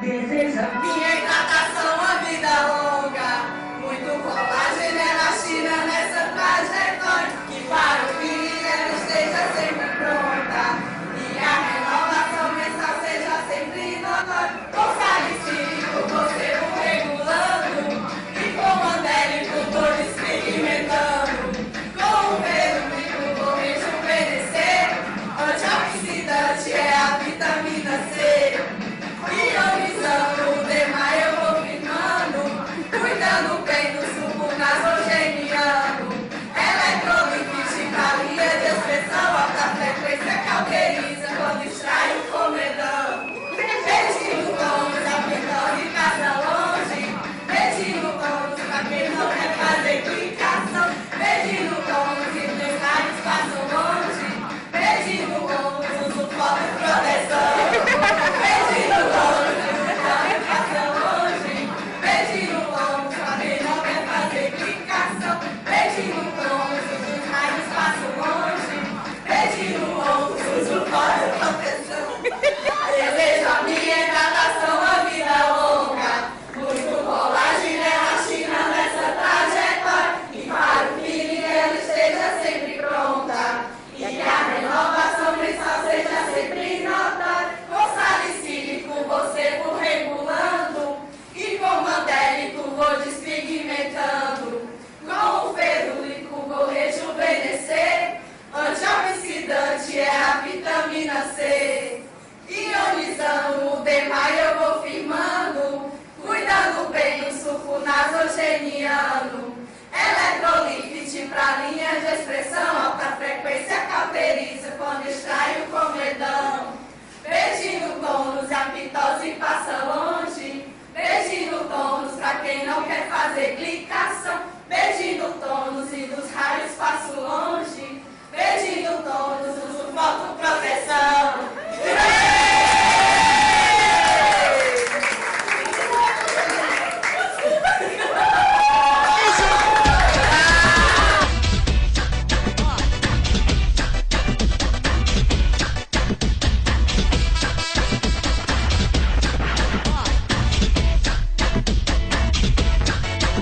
deseja minha hidratação, a vida longa. Muito colágeno, elastina nessa trajetória, que para o fim ela esteja sempre pronta. E a renovação mensal seja sempre notória. Com salicílico você o regulando, e com andélico vou despigmentando. Com o vermelho vou rejuvenescer. Antioxidante é a vitamina C. Ionizando o demais eu vou firmando, cuidando bem do suco nasogeniano. Eletrolite pra linha de expressão, alta frequência cauteriza quando extrai o comedão. Pedindo tônus, apertando e casa longe. Pedindo tônus pra quem não quer fazer clicação. Pedindo tônus e pressários passam longe. Pedindo tônus, uso foto e proteção. Pedindo tônus, passa longe. Pedindo tônus pra quem não quer fazer clicação. Pedindo tônus, os raios passam longe. Pedindo tônus, uso foto e proteção. Desejo a minha hidratação, a vida longa. Muito colágeno, elastina nessa trajetória. E para o feeling ela esteja sempre pronta. E a renovação mensal seja sempre notória. Com salicílico você vou regulando, e com mandélico vou despigmentando. Com o ferúlico vou rejuvenescer. Antioxidante é a vitamina C. Ionizando o demais eu vou firmando, cuidando bem do suco nasogeniano. Eletrolite pra linha de